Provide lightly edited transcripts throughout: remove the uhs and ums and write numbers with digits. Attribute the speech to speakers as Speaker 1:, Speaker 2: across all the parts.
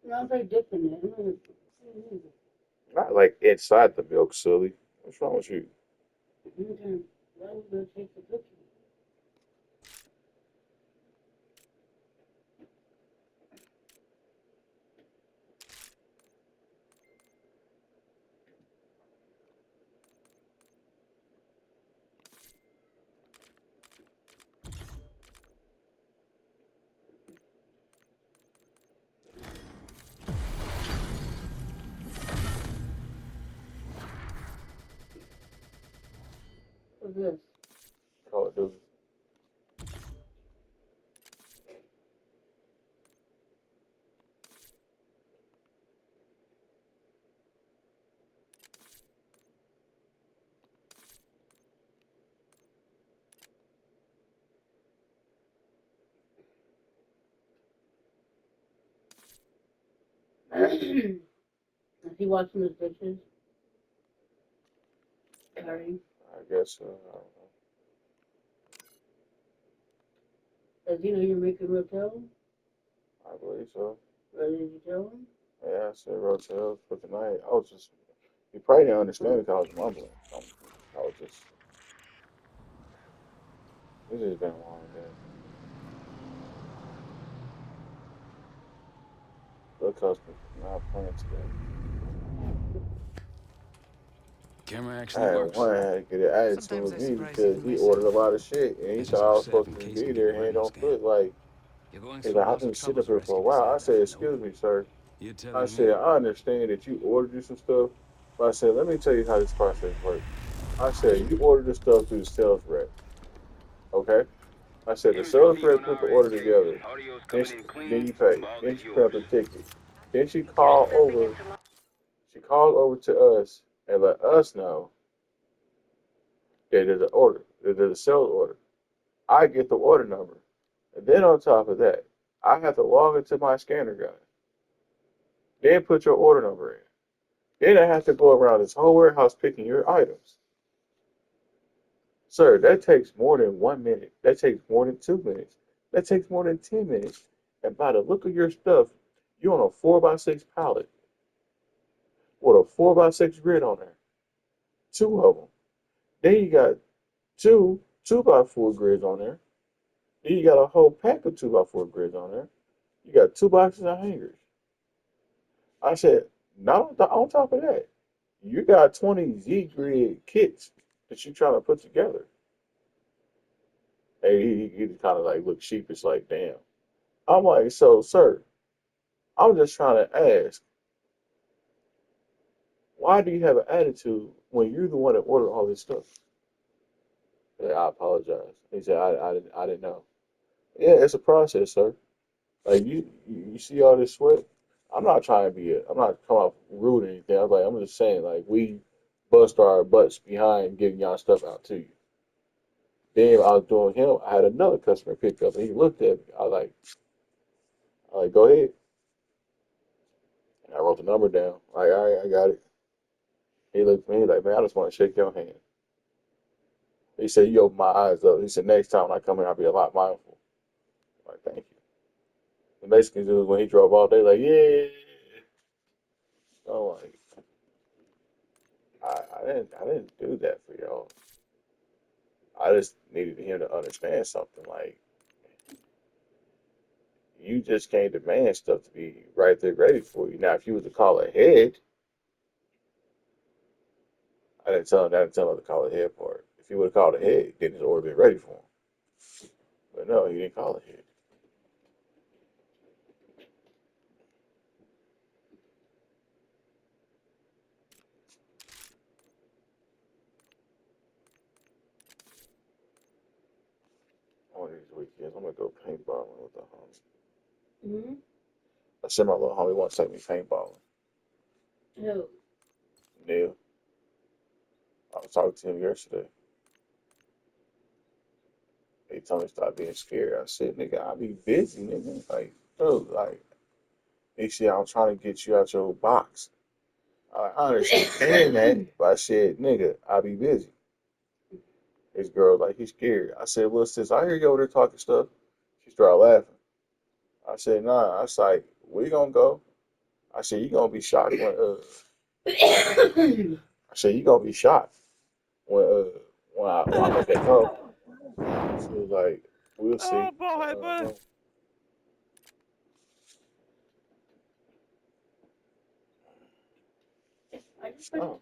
Speaker 1: No, it's like dipping it. I'm like,
Speaker 2: Not like inside the milk, silly. What's wrong with you?
Speaker 1: okay, why would I take the picture? What's this?
Speaker 2: Call of Duty.
Speaker 1: Is he washing his dishes? Sorry.
Speaker 2: I guess I don't
Speaker 1: Does he know you're making rotel?
Speaker 2: know. I believe so.
Speaker 1: Or did you tell him?
Speaker 2: Yeah, I said Rotel for tonight. I was just, you probably didn't understand because I was mumbling. I was just, this has been a long day. The customer's not playing today.
Speaker 3: Camera
Speaker 2: I
Speaker 3: actually
Speaker 2: had
Speaker 3: works.
Speaker 2: one had to get an attitude
Speaker 3: Sometimes
Speaker 2: with
Speaker 3: I
Speaker 2: me
Speaker 3: surprise
Speaker 2: because
Speaker 3: even
Speaker 2: he ordered a
Speaker 3: myself.
Speaker 2: lot of shit and he
Speaker 3: Guess he's
Speaker 2: thought I was
Speaker 3: upset
Speaker 2: supposed
Speaker 3: in
Speaker 2: to
Speaker 3: case
Speaker 2: be
Speaker 3: I'm getting
Speaker 2: there. He
Speaker 3: a
Speaker 2: ain't
Speaker 3: retinal
Speaker 2: don't
Speaker 3: scan.
Speaker 2: put like,
Speaker 3: You're going
Speaker 2: he's
Speaker 3: through
Speaker 2: like,
Speaker 3: a
Speaker 2: I've
Speaker 3: lot of
Speaker 2: been sitting
Speaker 3: trouble
Speaker 2: up
Speaker 3: for
Speaker 2: here for a
Speaker 3: rescue to
Speaker 2: while. I
Speaker 3: save
Speaker 2: said,
Speaker 3: that. Nope.
Speaker 2: excuse me, sir.
Speaker 3: You're
Speaker 2: I
Speaker 3: telling
Speaker 2: said,
Speaker 3: me.
Speaker 2: I understand that you ordered you some stuff, but I said, let me tell you how this process works. I said, you ordered the stuff through the sales rep, okay? I said, the
Speaker 4: Teams
Speaker 2: sales
Speaker 4: proceed
Speaker 2: rep
Speaker 4: on
Speaker 2: put the order
Speaker 4: RSK.
Speaker 2: together.
Speaker 4: Audio's
Speaker 2: Then,
Speaker 4: coming in
Speaker 2: then
Speaker 4: clean.
Speaker 2: you pay.
Speaker 4: Vault
Speaker 2: Then
Speaker 4: is
Speaker 2: she print
Speaker 4: yours.
Speaker 2: the ticket. Then she called over. She called over to us and let us know that there's an order. That there's a sales order. I get the order number. And then on top of that, I have to log into my scanner guy. Then put your order number in. Then I have to go around this whole warehouse picking your items. Sir, that takes more than 1 minute. That takes more than 2 minutes. That takes more than 10 minutes. And by the look of your stuff, you're on a 4x6 pallet with a 4x6 grid on there. Two of them. Then you got two 2x4 grids on there. Then you got a whole pack of 2x4 grids on there. You got two boxes of hangers. I said, not on top of that, you got 20 Z grid kits that you're trying to put together. And he kind of like looked sheepish, like, damn. I'm like, so, sir, I'm just trying to ask, why do you have an attitude when you're the one that ordered all this stuff? Yeah, I apologize. He said, I didn't know. Yeah, it's a process, sir. Like you see all this sweat. I'm not trying to be I'm not coming off rude or anything. I'm just saying, like, we bust our butts behind getting y'all stuff out to you. Then I was doing him. I had another customer pick up, and he looked at me. I like, go ahead. And I wrote the number down. Like, all right, I got it. He looked at me like, man, I just want to shake your hand. He said, you open my eyes up. He said, next time I come in, I'll be a lot mindful. I'm like, thank you. The Mexican dude, when he drove off, they like, yeah. I'm like, I didn't do that for y'all. I just needed him to understand something. Like, you just can't demand stuff to be right there ready for you. Now, if you was to call ahead, I didn't tell him to call ahead part. If he would have called ahead, then his order been ready for him. But no, he didn't call ahead. One of these weekends, I'm gonna go paintballing with the homie.
Speaker 1: Mm-hmm.
Speaker 2: I said my little homie wants to take me paintballing.
Speaker 1: Who?
Speaker 2: Neil, I was talking to him yesterday. He told me to stop being scared. I said, nigga, I'll be busy, nigga. Like, dude, like, he said, I'm trying to get you out your box. I understand that, but I said, nigga, I'll be busy. His girl, like, he's scared. I said, well, sis, I hear you over there talking stuff. She started laughing. I said, nah. I was like, we gonna go. I said you gonna be shocked I said you gonna be shocked when I let that go. She was like, we'll see.
Speaker 4: Oh, boy, buddy.
Speaker 2: Oh.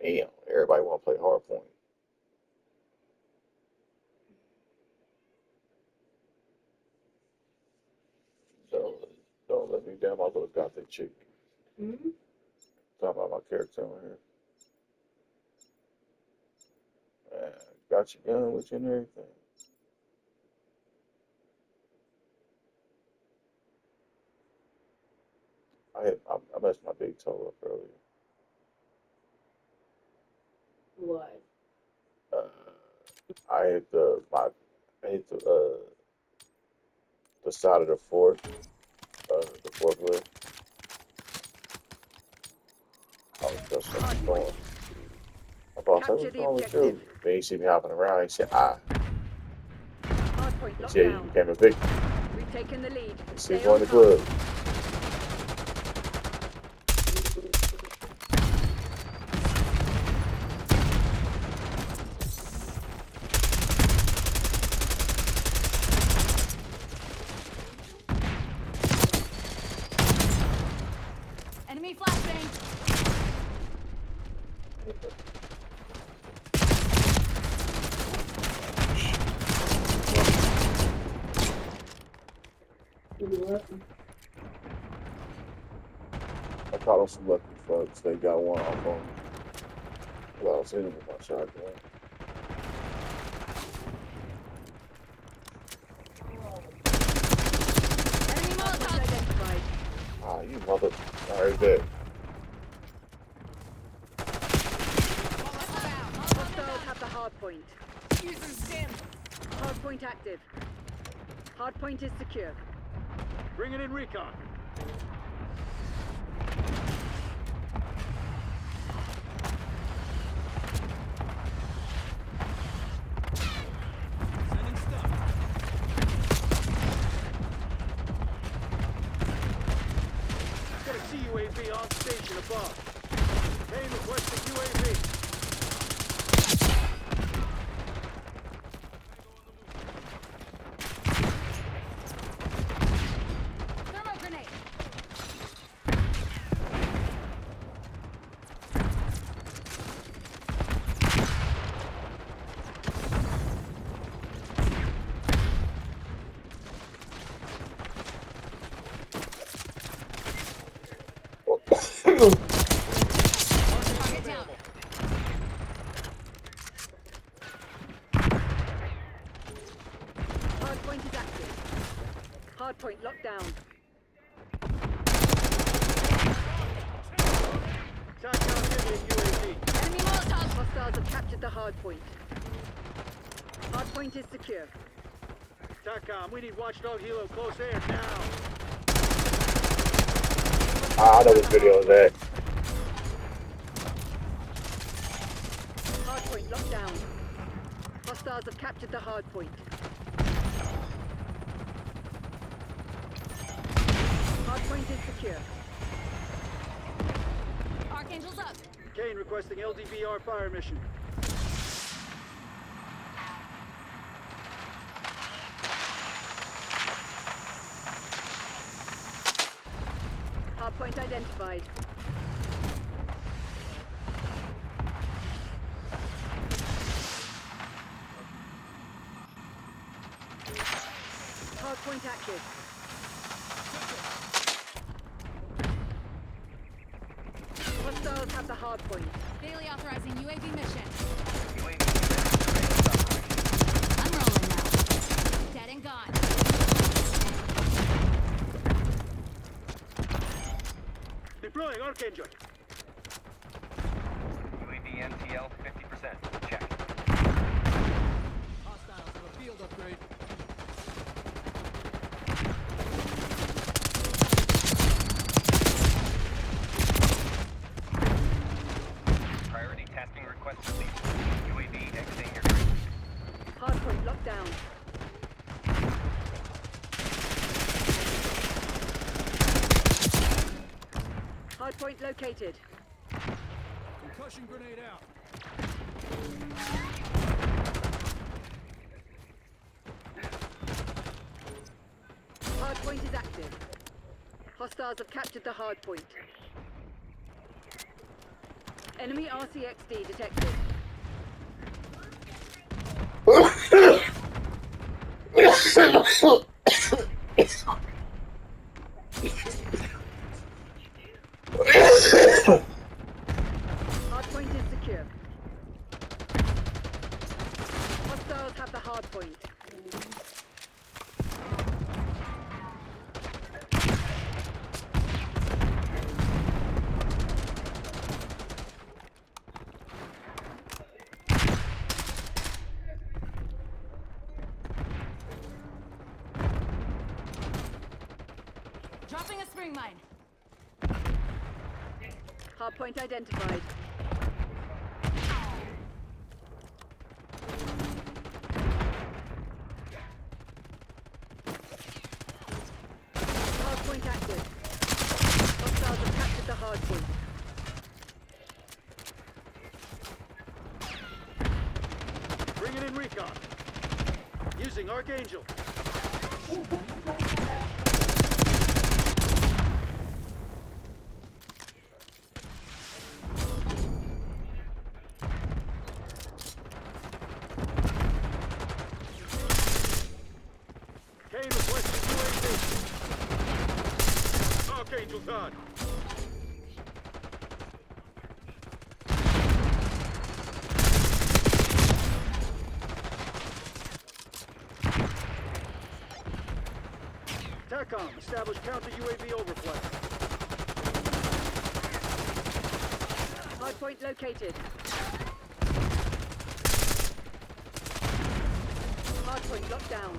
Speaker 2: Damn, everybody want to play hardpoint. Don't let me down, my little gothic chick.
Speaker 1: Mm-hmm.
Speaker 2: Talking about my character on here. Got your gun with you and everything. I messed my big toe up earlier.
Speaker 1: What?
Speaker 2: I hit the side of the forklift. I was just like going. My boss said, "What's wrong with you?" Then he see me hopping around. He said,
Speaker 5: Hardpoint
Speaker 2: He
Speaker 5: locked
Speaker 2: said, "You
Speaker 5: down.
Speaker 2: became a victim."
Speaker 5: We've taken the lead.
Speaker 2: He said,
Speaker 5: Stay
Speaker 2: "Go in
Speaker 5: on
Speaker 2: the
Speaker 5: target.
Speaker 2: club."
Speaker 5: Enemy flashbang.
Speaker 2: I caught on some lucky fucks. They got one off on me. Well, I was hitting with my shotgun.
Speaker 5: Enemy Molotov identified.
Speaker 2: Ah, you mother. I heard that.
Speaker 5: Hostiles have the hardpoint. Hardpoint active. Hardpoint is secure.
Speaker 4: Bringing in recon. Sending stuff. Got a CUAV on station above. Kane requesting UAV.
Speaker 5: Thermal grenade. Target down. Hardpoint is active. Hardpoint locked down.
Speaker 4: TACOM getting UAV.
Speaker 5: Enemy Molotov. Hostiles have captured the hardpoint. Hardpoint is secure.
Speaker 4: TACOM, we need watchdog helo close air now.
Speaker 2: I know this video is at.
Speaker 5: Hardpoint locked down. Hostiles have captured the hardpoint. Hardpoint is secure. Archangel's up.
Speaker 4: Kane requesting LDVR fire mission.
Speaker 5: Hardpoint identified. Hardpoint active. Hostiles have the hardpoint.
Speaker 6: Daily authorizing UAV mission. I'm rolling now. Dead and gone.
Speaker 4: Deploying Archangel.
Speaker 7: UAV NTL 50%. Check.
Speaker 4: Hostiles have a field upgrade.
Speaker 5: Hardpoint located.
Speaker 4: Concussion grenade out.
Speaker 5: Hardpoint is active. Hostiles have captured the hardpoint. Enemy RCXD detected. Hardpoint is secure. Hostiles have the hardpoint.
Speaker 6: Dropping a spring mine.
Speaker 5: Hardpoint identified. Hardpoint active. Hostiles have captured the hardpoint.
Speaker 4: Bringing in recon. Using Archangel. Kane requesting UAV. Archangel's on. TACOM, establish counter UAV overflight.
Speaker 5: Hardpoint located. Hardpoint locked down.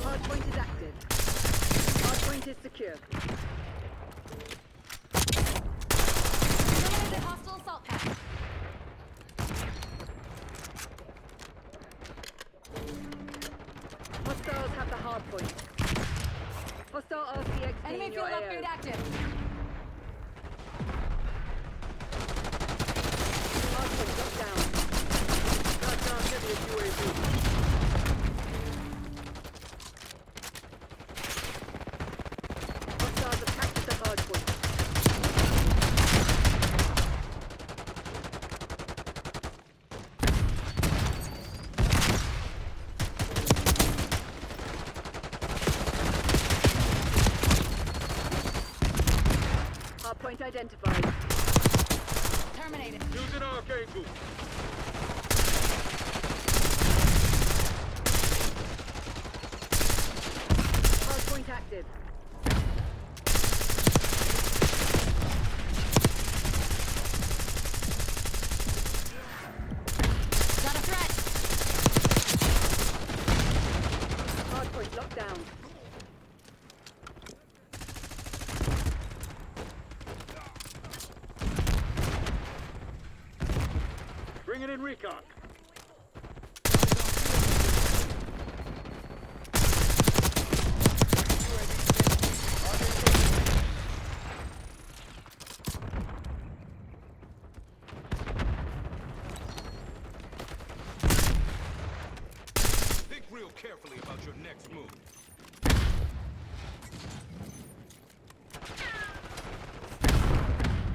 Speaker 5: Hardpoint is active. Hardpoint is secure.
Speaker 6: Eliminated hostile assault pack.
Speaker 5: Hostiles have the hardpoint. Hostile RCXD
Speaker 6: Enemy
Speaker 5: in your
Speaker 6: field upgrade
Speaker 5: AO.
Speaker 6: active.
Speaker 5: Hardpoint locked down.
Speaker 4: TACOM, give me a UAV.
Speaker 5: Hostiles have captured the hardpoint. Hardpoint identified.
Speaker 6: Terminated.
Speaker 4: Using Archangel.
Speaker 5: Hardpoint active.
Speaker 6: Got a threat.
Speaker 5: Hardpoint locked down.
Speaker 4: Bringing in recon.
Speaker 8: Think real carefully about your next move.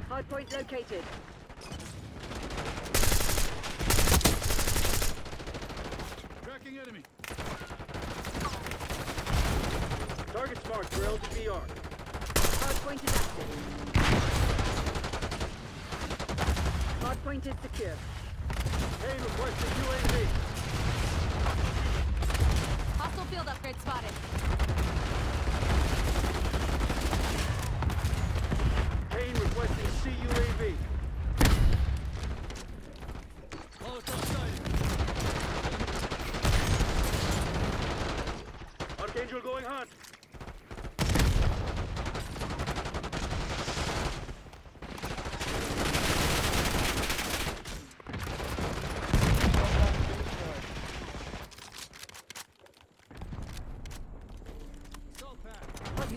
Speaker 5: Hardpoint located.
Speaker 4: Tracking enemy. Target's marked for LDVR.
Speaker 5: Hardpoint is active. Hardpoint is secure.
Speaker 4: Kane requesting UAV.
Speaker 6: Hostile field upgrade spotted.
Speaker 4: Kane requesting CUAV. Molotov sighted. Archangel going hunt.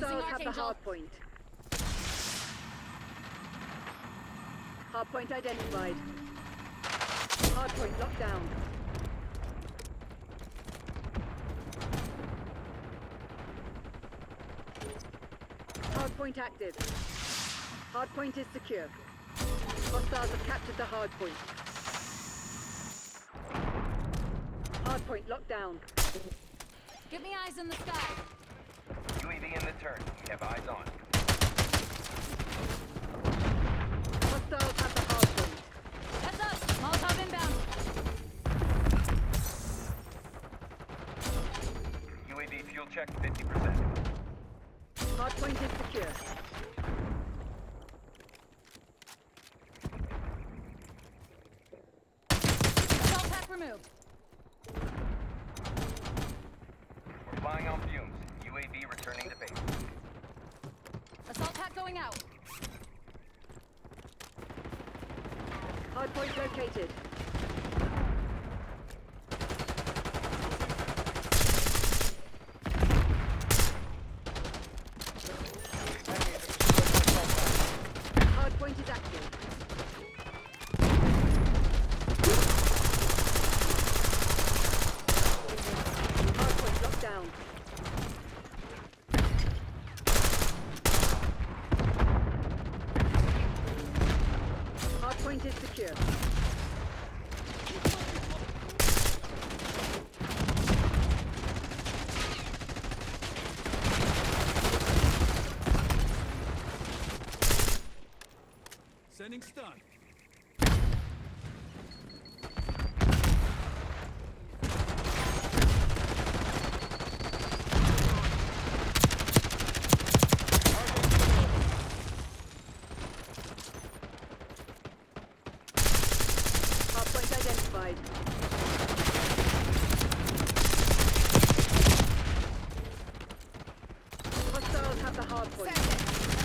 Speaker 5: Hostiles have the
Speaker 6: Archangel.
Speaker 5: hard point. Hard point identified. Hard point locked down. Hard point active. Hard point is secure. Hostiles have captured the hard point. Hard point locked down.
Speaker 6: Give me eyes in the sky.
Speaker 7: UAV in the turn. We have eyes on.
Speaker 5: Hostiles have the hard point.
Speaker 6: Heads up. Molotov inbound.
Speaker 7: UAV fuel check 50%.
Speaker 5: Hard point is secure.
Speaker 6: Assault pack removed.
Speaker 7: We're flying on fumes. UAV returning to base.
Speaker 6: Assault pack going out.
Speaker 5: Hard point located. Hard point is active. Hard point locked down. Hard point is secure.
Speaker 8: Sending stun.
Speaker 5: Hard point identified. Hostiles have the hard point.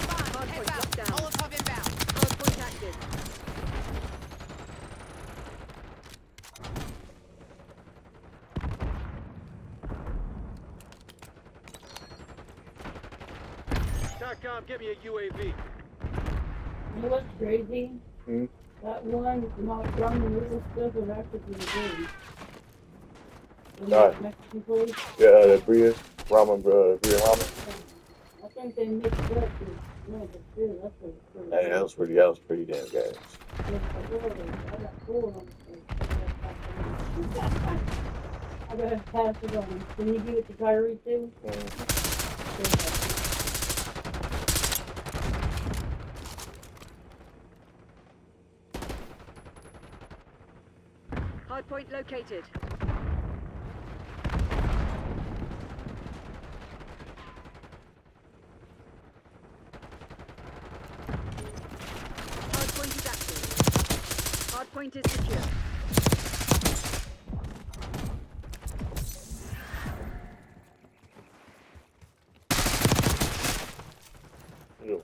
Speaker 5: Hard point locked down.
Speaker 6: Molotov inbound.
Speaker 5: Hard point active.
Speaker 4: TACCOM, get me a UAV.
Speaker 1: You know what's crazy?
Speaker 2: Hmm?
Speaker 1: That one not from the little stuff of Africa today.
Speaker 2: Alright.
Speaker 1: Mexican place.
Speaker 2: Yeah, the Bria ramen, Bria ramen.
Speaker 1: I think they mixed it up with no, but still, that's what it's for.
Speaker 2: Hey, that was pretty damn gas.
Speaker 1: I got four on I gotta pass it on. Can you give it to Kyrie too?
Speaker 5: Hard point located. Hard point is active. Hard point is secure.
Speaker 2: Ew.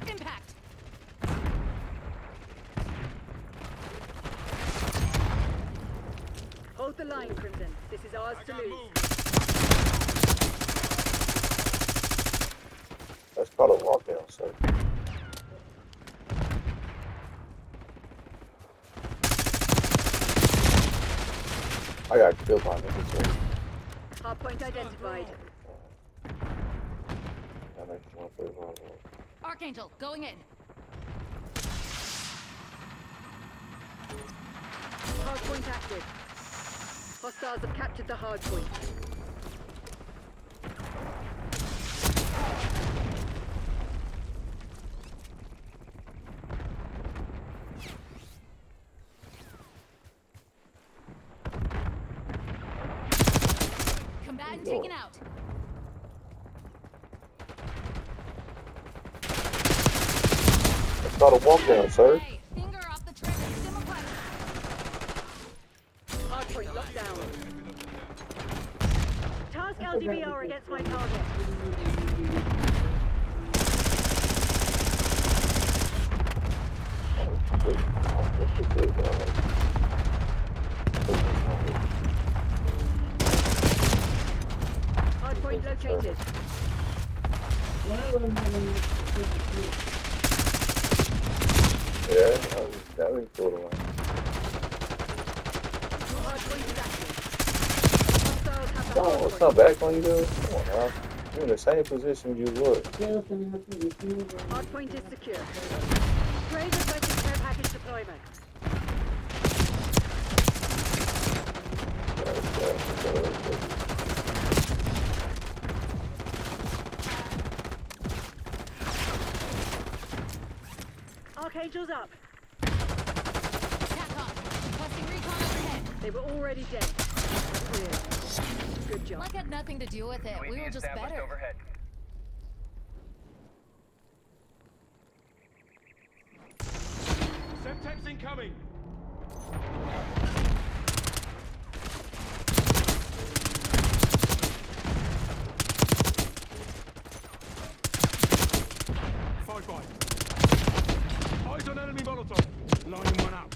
Speaker 6: Impact.
Speaker 5: Hold the line, Crimson. This is ours
Speaker 8: I
Speaker 5: to
Speaker 8: got
Speaker 5: lose.
Speaker 8: moved.
Speaker 2: That's called a lockdown, sir. I got killed by niggas, sir.
Speaker 5: Hard point identified.
Speaker 2: That makes me want to play volleyball.
Speaker 6: Archangel going in.
Speaker 5: Hard point active. Hostiles have captured the hard point.
Speaker 6: Combatant taken out.
Speaker 2: That's called a walk down, sir.
Speaker 6: Hey, finger off the trigger. Stim weapon.
Speaker 5: Hard point locked down. Task LDBR against my target.
Speaker 1: wasn't having much to do.
Speaker 2: Yeah, that was cool.
Speaker 5: Hardpoint is active. Hostiles have the
Speaker 2: Oh, it's
Speaker 5: hardpoint.
Speaker 2: not back on you, dude. Come on now. You're in the same position you were.
Speaker 1: Jail's gonna have to refuse it.
Speaker 5: Hardpoint is secure. Brave requesting care package deployment. Archangel's up.
Speaker 6: TACOM. Requesting recon overhead.
Speaker 5: They were already dead. Clear. Good job.
Speaker 6: Like had nothing to do with it. We
Speaker 7: UAV
Speaker 6: were just
Speaker 7: established
Speaker 6: better.
Speaker 7: overhead.
Speaker 4: Semtex incoming. Five. Eyes on enemy Molotov. Lining one up.